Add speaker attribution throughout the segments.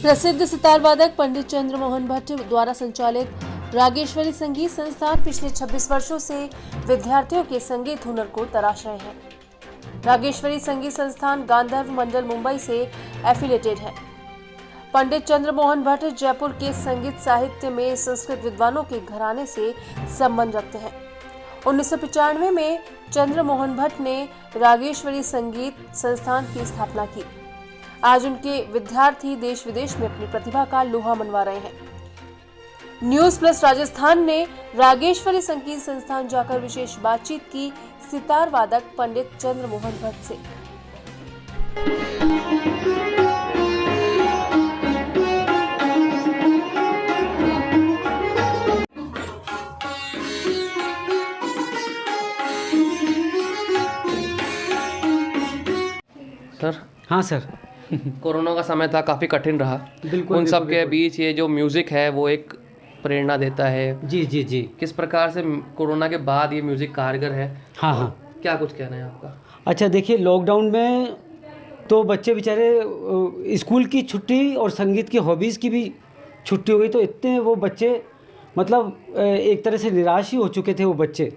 Speaker 1: प्रसिद्ध सितार वादक पंडित चंद्र मोहन भट्ट द्वारा संचालित रागेश्वरी संगीत संस्थान पिछले 26 वर्षों से विद्यार्थियों के संगीत हुनर को तराश रहे हैं। रागेश्वरी संगीत संस्थान गांधर्व मंडल मुंबई से एफिलेटेड है। पंडित चंद्र मोहन भट्ट जयपुर के संगीत साहित्य में संस्कृत विद्वानों के घराने से संबंध रखते हैं। 1995 में चंद्र मोहन भट्ट ने रागेश्वरी संगीत संस्थान की स्थापना की। आज उनके विद्यार्थी देश विदेश में अपनी प्रतिभा का लोहा मनवा रहे हैं। न्यूज प्लस राजस्थान ने रागेश्वरी संगीत संस्थान जाकर विशेष बातचीत की सितार वादक पंडित चंद्र मोहन भट्ट से।
Speaker 2: सर।
Speaker 3: हाँ सर।
Speaker 2: कोरोना का समय था, काफ़ी कठिन रहा।
Speaker 3: बिल्कुल।
Speaker 2: उन सब के बीच ये जो म्यूज़िक है वो एक प्रेरणा देता है।
Speaker 3: जी जी जी।
Speaker 2: किस प्रकार से कोरोना के बाद ये म्यूज़िक कारगर है?
Speaker 3: हाँ हाँ।
Speaker 2: क्या कुछ कहना है आपका?
Speaker 3: अच्छा देखिए, लॉकडाउन में तो बच्चे बेचारे स्कूल की छुट्टी और संगीत की हॉबीज़ की भी छुट्टी हो गई, तो इतने वो बच्चे मतलब एक तरह से निराश ही हो चुके थे वो बच्चे।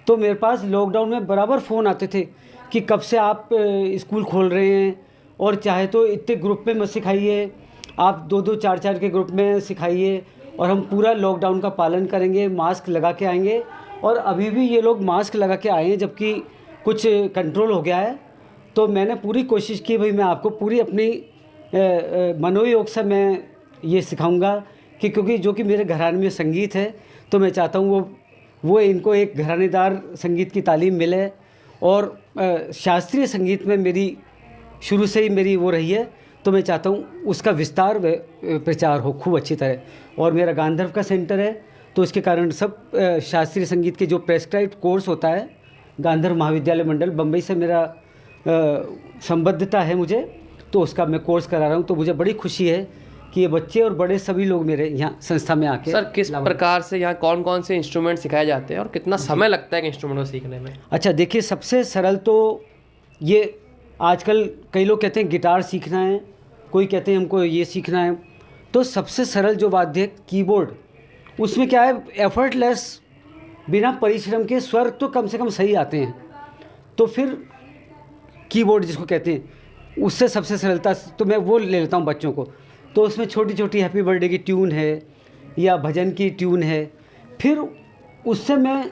Speaker 3: तो मेरे पास लॉकडाउन में बराबर फ़ोन आते थे कि कब से आप स्कूल खोल रहे हैं, और चाहे तो इतने ग्रुप में मत सिखाइए, आप 2-2 4-4 के ग्रुप में सिखाइए और हम पूरा लॉकडाउन का पालन करेंगे, मास्क लगा के आएंगे। और अभी भी ये लोग मास्क लगा के आए हैं, जबकि कुछ कंट्रोल हो गया है। तो मैंने पूरी कोशिश की, भाई मैं आपको पूरी अपनी मनोयोग से मैं ये सिखाऊंगा कि क्योंकि जो कि मेरे घराने में संगीत है, तो मैं चाहता हूँ वो इनको एक घरानेदार संगीत की तालीम मिले। और शास्त्रीय संगीत में मेरी शुरू से ही मेरी वो रही है, तो मैं चाहता हूँ उसका विस्तार व प्रचार हो खूब अच्छी तरह। और मेरा गांधर्व का सेंटर है, तो इसके कारण सब शास्त्रीय संगीत के जो प्रेस्क्राइब्ड कोर्स होता है, गांधर्व महाविद्यालय मंडल बम्बई से मेरा संबद्धता है मुझे, तो उसका मैं कोर्स करा रहा हूँ। तो मुझे बड़ी खुशी है कि ये बच्चे और बड़े सभी लोग मेरे यहाँ संस्था में आके।
Speaker 2: सर, किस प्रकार से यहाँ कौन कौन से इंस्ट्रूमेंट सिखाए जाते हैं और कितना समय लगता है इंस्ट्रूमेंट को सीखने में?
Speaker 3: अच्छा देखिए, सबसे सरल तो ये आजकल कई लोग कहते हैं गिटार सीखना है, कोई कहते हैं हमको ये सीखना है। तो सबसे सरल जो वाद्य है कीबोर्ड, उसमें क्या है, एफर्टलेस, बिना परिश्रम के स्वर तो कम से कम सही आते हैं। तो फिर कीबोर्ड जिसको कहते हैं, उससे सबसे सरलता तो मैं वो ले लेता हूँ बच्चों को। तो उसमें छोटी छोटी हैप्पी बर्थडे की ट्यून है या भजन की ट्यून है, फिर उससे मैं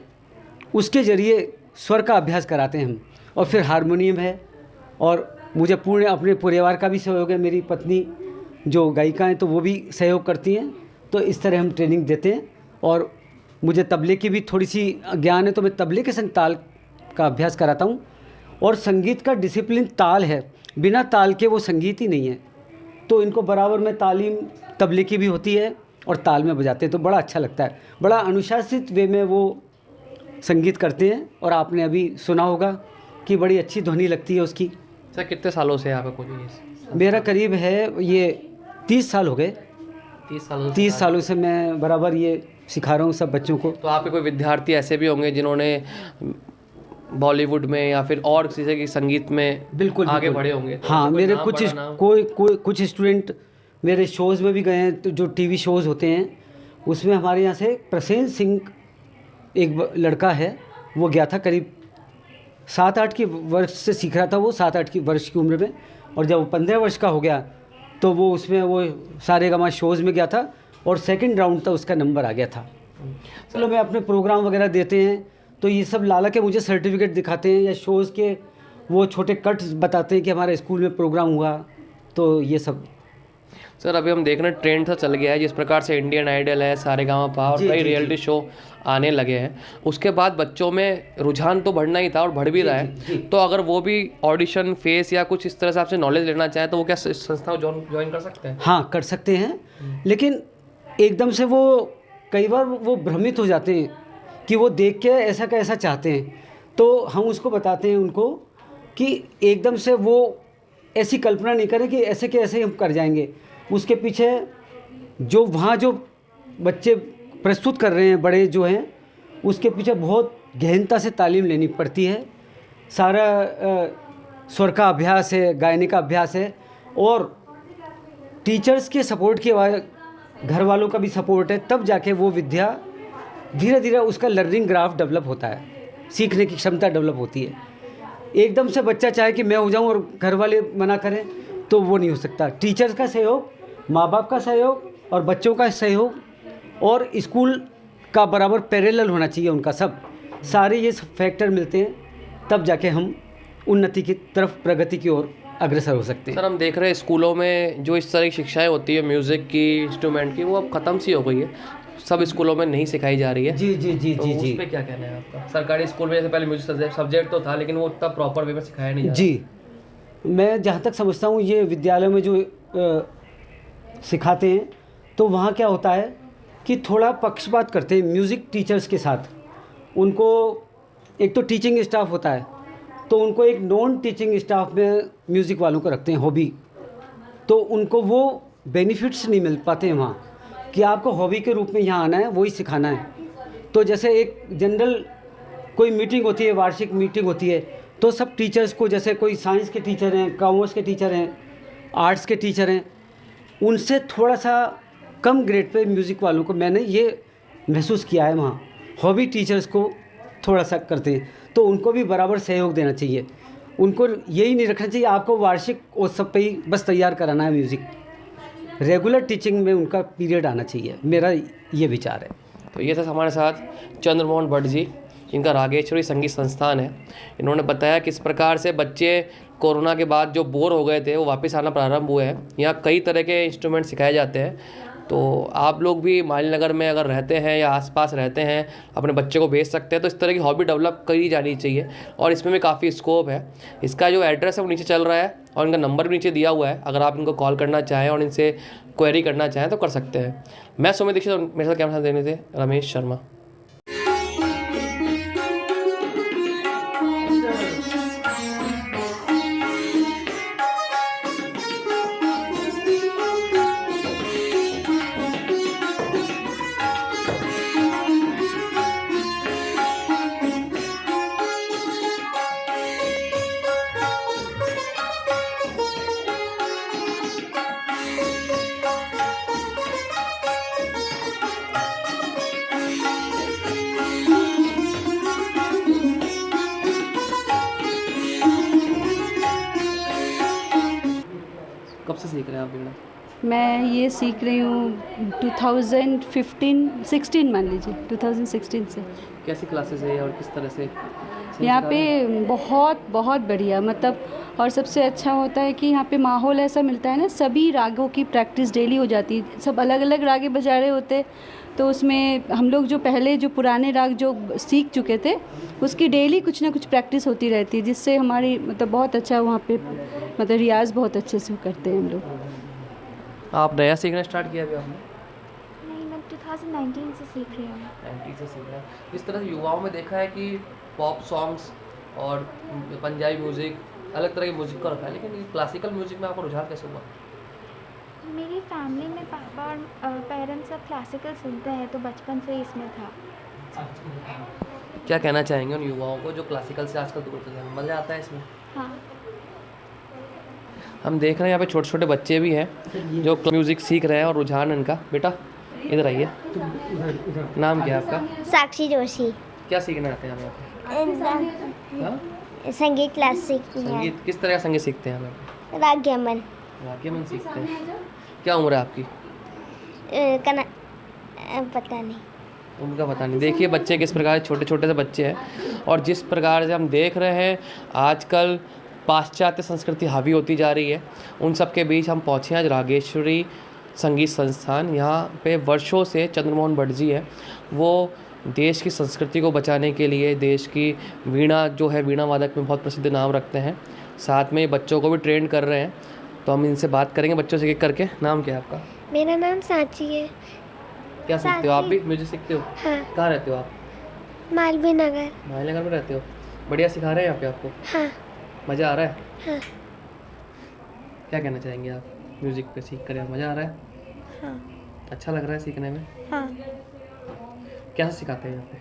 Speaker 3: उसके ज़रिए स्वर का अभ्यास कराते हैं हम। और फिर हारमोनियम है, और मुझे पूरे अपने परिवार का भी सहयोग है। मेरी पत्नी जो गायिका हैं तो वो भी सहयोग करती हैं। तो इस तरह हम ट्रेनिंग देते हैं। और मुझे तबले की भी थोड़ी सी ज्ञान है, तो मैं तबले के संग ताल का अभ्यास कराता हूँ। और संगीत का डिसिप्लिन ताल है, बिना ताल के वो संगीत ही नहीं है। तो इनको बराबर में तालीम तबले की भी होती है और ताल में बजाते हैं, तो बड़ा अच्छा लगता है। बड़ा अनुशासित वे में वो संगीत करते हैं। और आपने अभी सुना होगा कि बड़ी अच्छी ध्वनि लगती है उसकी।
Speaker 2: सर, कितने सालों से आपका कोचिंग?
Speaker 3: मेरा करीब है ये 30 साल हो गए। 30 सालों से मैं बराबर ये सिखा रहा हूँ सब बच्चों को।
Speaker 2: तो आपके कोई विद्यार्थी ऐसे भी होंगे जिन्होंने बॉलीवुड में या फिर और किसी के संगीत में
Speaker 3: बिल्कुल
Speaker 2: आगे बढ़े होंगे? तो
Speaker 3: हाँ, मेरे कुछ स्टूडेंट मेरे शोज़ में भी गए हैं। तो जो टीवी शोज़ होते हैं उसमें हमारे यहाँ से प्रसेन सिंह एक लड़का है, वो गया था, करीब 7-8 की वर्ष से सीख रहा था वो, 7-8 की वर्ष की उम्र में। और जब वो 15 वर्ष का हो गया तो वो उसमें वो सारेगामा शोज़ में गया था और सेकंड राउंड तक उसका नंबर आ गया था। चलो, मैं अपने प्रोग्राम वगैरह देते हैं तो ये सब ला के मुझे सर्टिफिकेट दिखाते हैं, या शोज़ के वो छोटे कट्स बताते हैं कि हमारे स्कूल में प्रोग्राम हुआ। तो ये सब।
Speaker 2: सर, अभी हम देख रहे हैं ट्रेंड सा चल गया है, जिस प्रकार से इंडियन आइडल है, सारेगामापा और कई रियलिटी शो आने लगे हैं। उसके बाद बच्चों में रुझान तो बढ़ना ही था और बढ़ भी रहा है। तो अगर वो भी ऑडिशन फेस या कुछ इस तरह से आपसे नॉलेज लेना चाहें तो वो क्या संस्था ज्वाइन कर सकते हैं?
Speaker 3: हाँ, कर सकते हैं। लेकिन एकदम से वो कई बार वो भ्रमित हो जाते हैं कि वो देख के ऐसा का ऐसा चाहते हैं। तो हम उसको बताते हैं उनको कि एकदम से वो ऐसी कल्पना नहीं करें कि ऐसे के ऐसे हम कर जाएंगे। उसके पीछे जो वहाँ जो बच्चे प्रस्तुत कर रहे हैं, बड़े जो हैं, उसके पीछे बहुत गहनता से तालीम लेनी पड़ती है। सारा स्वर का अभ्यास है, गायने का अभ्यास है, और टीचर्स के सपोर्ट के बाद घर वालों का भी सपोर्ट है, तब जाके वो विद्या धीरे धीरे उसका लर्निंग ग्राफ डेवलप होता है, सीखने की क्षमता डेवलप होती है। एकदम से बच्चा चाहे कि मैं हो जाऊं और घर वाले मना करें तो वो नहीं हो सकता। टीचर्स का सहयोग, माँ बाप का सहयोग और बच्चों का सहयोग और स्कूल का बराबर पैरेलल होना चाहिए उनका, सब सारे ये फैक्टर मिलते हैं, तब जाके हम उन्नति की तरफ, प्रगति की ओर अग्रसर हो सकते हैं।
Speaker 2: सर हम देख रहे हैं स्कूलों में जो इस तरह की शिक्षाएं होती है म्यूज़िक की, इंस्ट्रूमेंट की, वो अब ख़त्म सी हो गई है, सब स्कूलों में नहीं सिखाई जा रही है।
Speaker 3: जी जी जी
Speaker 2: तो
Speaker 3: जी
Speaker 2: उस
Speaker 3: जी
Speaker 2: पे क्या कहना है आपका? सरकारी स्कूल में जैसे पहले म्यूजिक सब्जेक्ट तो था, लेकिन वो उतना प्रॉपर वे में सिखाया नहीं जा रहा।
Speaker 3: जी, मैं जहाँ तक समझता हूँ ये विद्यालयों में जो सिखाते हैं तो वहाँ क्या होता है कि थोड़ा पक्षपात करते हैं म्यूज़िक टीचर्स के साथ। उनको एक तो टीचिंग स्टाफ होता है, तो उनको एक नॉन टीचिंग स्टाफ में म्यूज़िक वालों को रखते हैं हॉबी, तो उनको वो बेनिफिट्स नहीं मिल पाते हैं वहाँ कि आपको हॉबी के रूप में यहाँ आना है, वही सिखाना है। तो जैसे एक जनरल कोई मीटिंग होती है, वार्षिक मीटिंग होती है, तो सब टीचर्स को, जैसे कोई साइंस के टीचर हैं, कॉमर्स के टीचर हैं, आर्ट्स के टीचर हैं, उनसे थोड़ा सा कम ग्रेड पे म्यूज़िक वालों को मैंने ये महसूस किया है। वहाँ हॉबी टीचर्स को थोड़ा सा करते हैं, तो उनको भी बराबर सहयोग देना चाहिए। उनको यही नहीं रखना चाहिए आपको वार्षिक उत्सव पे ही बस तैयार कराना है म्यूज़िक, रेगुलर टीचिंग में उनका पीरियड आना चाहिए, मेरा ये विचार है।
Speaker 2: तो ये था हमारे साथ चंद्रमोहन भट्ट जी, जिनका रागेश्वरी संगीत संस्थान है। इन्होंने बताया किस प्रकार से बच्चे कोरोना के बाद जो बोर हो गए थे वो वापस आना प्रारंभ हुए हैं। यहाँ कई तरह के इंस्ट्रूमेंट सिखाए जाते हैं, तो आप लोग भी माली नगर में अगर रहते हैं या आसपास रहते हैं, अपने बच्चे को भेज सकते हैं। तो इस तरह की हॉबी डेवलप करी जानी चाहिए और इसमें भी काफ़ी स्कोप है। इसका जो एड्रेस है वो नीचे चल रहा है और इनका नंबर भी नीचे दिया हुआ है, अगर आप इनको कॉल करना चाहें और इनसे क्वेरी करना चाहें तो कर सकते हैं। मैं सुमित दीक्षित और मेरे साथ कैमरा देने थे रमेश शर्मा। कब से सीख रहे हैं आप वीणा?
Speaker 4: मैं ये सीख रही हूँ 2016 मान लीजिए, 2016 से।
Speaker 2: कैसी क्लासेस है और किस तरह से
Speaker 4: यहाँ पे बहुत बहुत बढ़िया, मतलब, और सबसे अच्छा होता है कि यहाँ पे माहौल ऐसा मिलता है ना, सभी रागों की प्रैक्टिस डेली हो जाती है। सब अलग अलग रागे बजा रहे होते, तो उसमें हम लोग जो पहले जो पुराने राग जो सीख चुके थे उसकी डेली कुछ ना कुछ प्रैक्टिस होती रहती है, जिससे हमारी मतलब बहुत अच्छा वहाँ पे मतलब रियाज़ बहुत अच्छे से करते हैं हम लोग।
Speaker 2: आप नया सीखना स्टार्ट किया अभी आपने?
Speaker 5: नहीं, मैं 2019 से सीख रही हूँ।
Speaker 2: 90 से सीख रहे हैं। इस तरह से युवाओं में देखा है कि पॉप सॉन्ग्स और पंजाबी म्यूज़िक, अलग तरह के म्यूज़िक को रखा है, लेकिन क्लासिकल म्यूज़िक में आपको रुझान कैसे हुआ?
Speaker 5: मेरी फैमिली में पापा और पेरेंट्स सब क्लासिकल सुनते हैं, तो बचपन से ही इसमें था।
Speaker 2: क्या कहना चाहेंगे उन युवाओं को जो क्लासिकल से आजकल दूर होते जा रहे हैं? मज़ा आता है इसमें?
Speaker 5: हाँ,
Speaker 2: हम देख रहे हैं यहाँ पे छोटे छोटे बच्चे भी हैं जो म्यूज़िक सीख रहे हैं और रुझान इनका। बेटा इधर आइए, नाम क्या है आपका?
Speaker 6: साक्षी जोशी।
Speaker 2: क्या सीखना चाहते हैं आप? हाँ?
Speaker 6: संगीत क्लास सीखती हैं।
Speaker 2: संगीत किस तरह का संगीत सीखते हैं आप?
Speaker 6: राग यमन।
Speaker 2: राग सीखते हैं। क्या उम्र है आपकी?
Speaker 6: पता नहीं।
Speaker 2: उनका पता नहीं। देखिए बच्चे किस प्रकार छोटे छोटे से बच्चे हैं, और जिस प्रकार से हम देख रहे हैं आजकल पाश्चात्य संस्कृति हावी होती जा रही है, उन सब के बीच हम पहुँचे हैं आज रागेश्वरी संगीत संस्थान। यहाँ पे वर्षों से चंद्रमोहन भट्ट जी है, वो देश की संस्कृति को बचाने के लिए देश की वीणा जो है, वीणा वादक में बहुत प्रसिद्ध नाम रखते हैं, साथ में बच्चों को भी ट्रेन कर रहे हैं। तो हम इनसे बात करेंगे बच्चों से एक करके। नाम क्या है आपका?
Speaker 6: मेरा नाम सांची है।
Speaker 2: क्या सीखते हो आप? भी म्यूजिक सीखते हो?
Speaker 6: हाँ।
Speaker 2: कहाँ रहते हो आप?
Speaker 6: मालवीय नगर।
Speaker 2: मालवीय नगर में रहते हो? बढ़िया सिखा रहे हैं यहाँ पे आपको?
Speaker 6: हाँ।
Speaker 2: मज़ा आ रहा है?
Speaker 6: हाँ।
Speaker 2: क्या कहना चाहेंगे आप? म्यूज़िक पे सीख कर मज़ा आ रहा है?
Speaker 6: हाँ।
Speaker 2: अच्छा लग रहा है सीखने में?
Speaker 6: हाँ।
Speaker 2: कैसे सिखाते हैं यहाँ पे?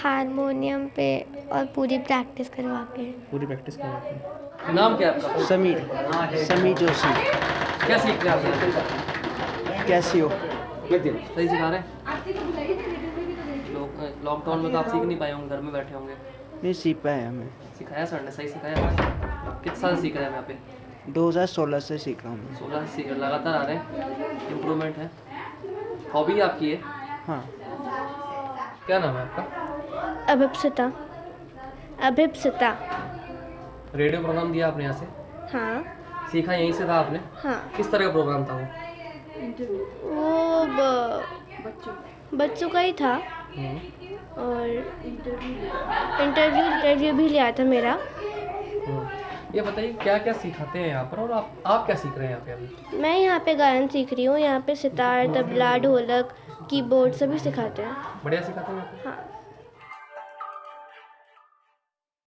Speaker 6: हारमोनियम पे और पूरी प्रैक्टिस करवा के।
Speaker 2: पूरी प्रैक्टिस करवाते हैं। नाम क्या है आपका?
Speaker 7: समीर जोशी।
Speaker 2: क्या सीख रहे हैं आप यहाँ?
Speaker 7: कैसी हो?
Speaker 2: सही सिखा रहे हैं? लॉकडाउन में तो आप सीख नहीं पाए होंगे, घर में बैठे होंगे।
Speaker 7: नहीं सीख पाए हमें।
Speaker 2: सिखाया सर ने? सही सिखाया? कितने साल सीख रहे हैं यहाँ पे?
Speaker 7: 2016 से सीख रहा हूँ।
Speaker 2: 16 से सीख रहे, लगातार आ रहे हैं, इम्प्रूवमेंट है। हॉबी आपकी है?
Speaker 7: हाँ।
Speaker 2: क्या नाम है आपका?
Speaker 6: अभिप्सिता। अभिप्सिता।
Speaker 2: रेडियो प्रोग्राम दिया आपने यहाँ से?
Speaker 6: हाँ।
Speaker 2: सीखा यहीं से था आपने?
Speaker 6: हाँ।
Speaker 2: किस तरह का प्रोग्राम था वो?
Speaker 6: बच्चों का ही था और इंटरव्यू भी लिया था मेरा।
Speaker 2: ये बताइए क्या क्या सिखाते हैं यहाँ पर, और आप क्या सीख रहे हैं यहाँ पे अभी?
Speaker 6: मैं यहाँ पे गायन सीख रही हूँ। यहाँ पे सितार, तबला, ढोलक, कीबोर्ड सभी सिखाते हैं।
Speaker 2: बढ़िया सिखाते हैं यहाँ पे?
Speaker 6: हाँ।